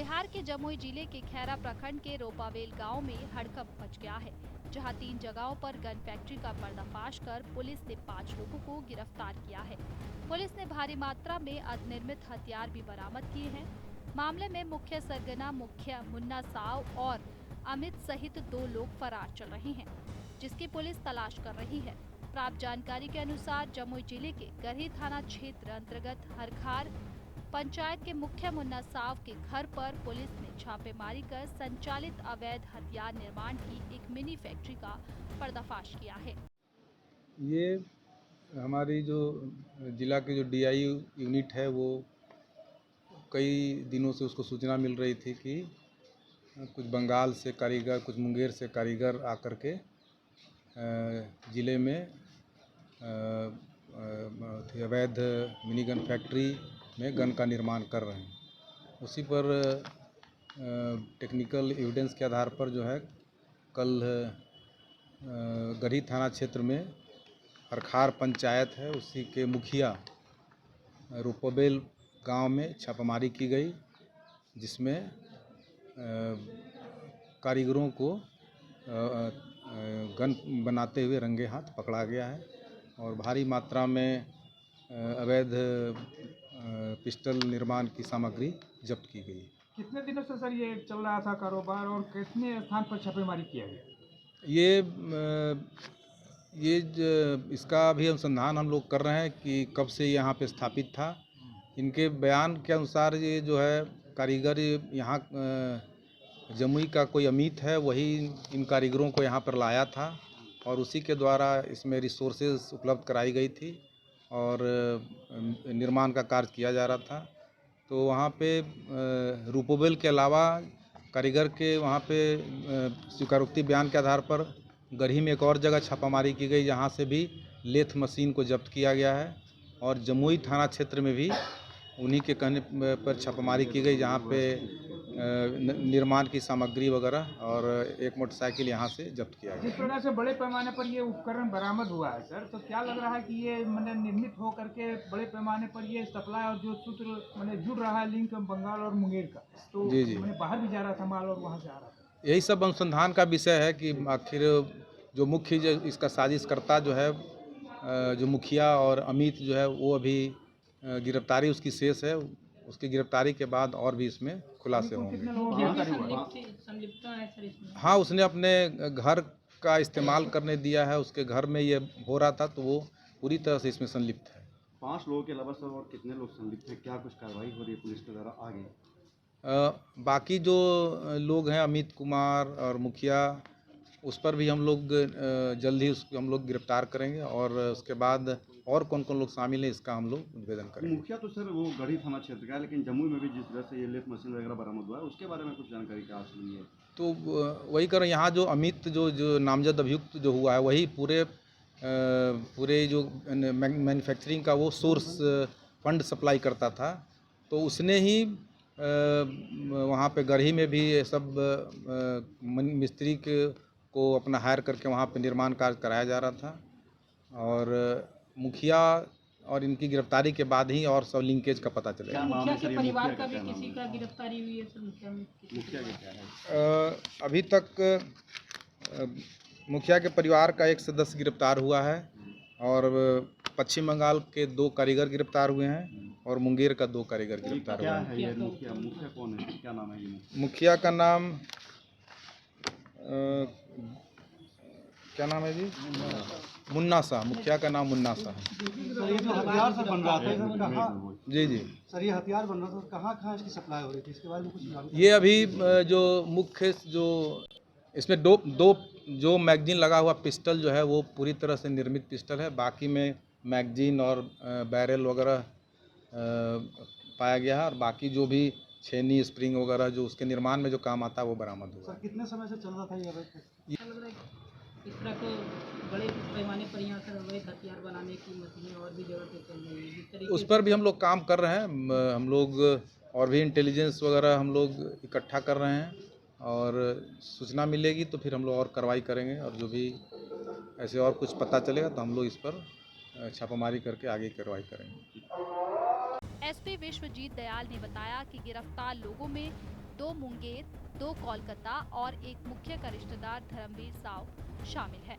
बिहार के जमुई जिले के खैरा प्रखंड के रोपावेल गांव में हड़कंप मच गया है, जहां 3 जगहों पर गन फैक्ट्री का पर्दाफाश कर पुलिस ने 5 लोगों को गिरफ्तार किया है। पुलिस ने भारी मात्रा में अर्धनिर्मित हथियार भी बरामद किए हैं। मामले में मुख्य सरगना मुखिया मुन्ना साव और अमित सहित 2 लोग फरार चल रहे हैं, जिसकी पुलिस तलाश कर रही है। प्राप्त जानकारी के अनुसार जमुई जिले के गरही थाना क्षेत्र अंतर्गत हरखार पंचायत के मुखिया मुन्ना साव के घर पर पुलिस ने छापेमारी कर संचालित अवैध हथियार निर्माण की एक मिनी फैक्ट्री का पर्दाफाश किया है। ये हमारी जो जिला की जो डीआई यूनिट है वो कई दिनों से उसको सूचना मिल रही थी कि कुछ बंगाल से कारीगर, कुछ मुंगेर से कारीगर आकर के ज़िले में अवैध मिनी गन फैक्ट्री में गन का निर्माण कर रहे हैं। उसी पर टेक्निकल एविडेंस के आधार पर जो है कल गरही थाना क्षेत्र में हरखार पंचायत है, उसी के मुखिया रोपावेल गांव में छापामारी की गई, जिसमें कारीगरों को गन बनाते हुए रंगे हाथ पकड़ा गया है और भारी मात्रा में अवैध पिस्टल निर्माण की सामग्री जब्त की गई। कितने दिनों से सर ये चल रहा था कारोबार और कितने स्थान पर छापेमारी किया गया? इसका अभी अनुसंधान हम लोग कर रहे हैं कि कब से यहाँ पे स्थापित था। इनके बयान के अनुसार ये जो है कारीगर यहाँ जमुई का कोई अमित है, वही इन कारीगरों को यहाँ पर लाया था और उसी के द्वारा इसमें रिसोर्सेज उपलब्ध कराई गई थी और निर्माण का कार्य किया जा रहा था। तो वहाँ पे रोपावेल के अलावा कारीगर के वहाँ पे स्वीकारोक्ति बयान के आधार पर गरही में एक और जगह छापामारी की गई, जहाँ से भी लेथ मशीन को जब्त किया गया है और जमुई थाना क्षेत्र में भी उन्हीं के कहने पर छापामारी की गई, जहाँ पे निर्माण की सामग्री वगैरह और एक मोटरसाइकिल यहाँ से जब्त किया गया। जिस प्रकार से बड़े पैमाने पर ये उपकरण बरामद हुआ है सर, तो क्या लग रहा है कि ये मतलब निर्मित हो करके बड़े पैमाने पर ये सप्लाई और जो सूत्र मतलब जुड़ रहा है लिंक बंगाल और मुंगेर का, तो जी मैंने बाहर भी जा रहा था माल और वहाँ से आ रहा था। यही सब अनुसंधान का विषय है कि आखिर जो मुख्य जो इसका साजिशकर्ता जो है जो मुखिया और अमित जो है वो अभी गिरफ्तारी उसकी शेष है। उसकी गिरफ्तारी के बाद और भी इसमें खुलासे होंगे। हाँ, उसने अपने घर का इस्तेमाल करने दिया है, उसके घर में ये हो रहा था, तो वो पूरी तरह से इसमें संलिप्त है। 5 लोगों के अलावा सर और कितने लोग संलिप्त हैं? क्या कुछ कार्रवाई हो रही है पुलिस के द्वारा आगे? बाकी जो लोग हैं अमित कुमार और मुखिया, उस पर भी हम लोग जल्द ही उसको हम लोग गिरफ्तार करेंगे और उसके बाद और कौन कौन लोग शामिल हैं इसका हम लोग निवेदन करेंगे। मुखिया तो सर वो गढ़ी थाना क्षेत्र का है, लेकिन जमुई में भी जिस तरह से ये लेथ मशीन वगैरह बरामद हुआ है उसके बारे में कुछ जानकारी का हासिल नहीं है। तो वही कर यहाँ जो अमित जो नामजद अभियुक्त जो हुआ है वही पूरे जो मैन्युफैक्चरिंग का वो सोर्स फंड सप्लाई करता था, तो उसने ही वहाँ पे गरही में भी ये सब मिस्त्री को अपना हायर करके वहाँ पे निर्माण कार्य कराया जा रहा था और मुखिया और इनकी गिरफ्तारी के बाद ही और सब लिंकेज का पता चलेगा। मुखिया के परिवार का भी किसी का गिरफ्तारी हुई है सर? मुखिया के क्या है? अभी तक मुखिया के परिवार का एक सदस्य गिरफ्तार हुआ है और पश्चिम बंगाल के 2 कारीगर गिरफ्तार हुए हैं और मुंगेर का 2 कारीगर गिरफ्तार हुए हैं। क्या है ये मुखिया कौन है, क्या नाम है ये? मुखिया का नाम क्या नाम है जी? मुन्ना शाह। मुखिया का नाम मुन्ना शाह है। सर ये जो हथियार सर बन रहा था सर कहाँ? जी सर ये हथियार बन रहा था कहाँ इसकी सप्लाई हो रही थी, इसके बारे में कुछ जानकारी? ये अभी जो मुख्य जो इसमें दो जो मैगजीन लगा हुआ पिस्टल जो है वो पूरी तरह से निर्मित पिस्टल है, बाकी में मैगजीन और बैरल वगैरह पाया गया है और बाकी जो भी छेनी स्प्रिंग वगैरह जो उसके निर्माण में जो काम आता है वो बरामद हुआ। सर कितने समय से चल रहा था ये? इस तरह को बड़े पैमाने पर यहाँ सर अवैध हथियार बनाने की मशीनें और भी जगह पे चल रही है, उस पर भी हम लोग काम कर रहे हैं। हम लोग और भी इंटेलिजेंस वगैरह हम लोग इकट्ठा कर रहे हैं और सूचना मिलेगी तो फिर हम लोग और कार्रवाई करेंगे और जो भी ऐसे और कुछ पता चलेगा तो हम लोग इस पर छापामारी करके आगे कार्रवाई करेंगे। एसपी विश्वजीत दयाल ने बताया कि गिरफ्तार लोगों में 2 मुंगेर, 2 कोलकाता और एक मुख्य का रिश्तेदार धर्मवीर साव शामिल है।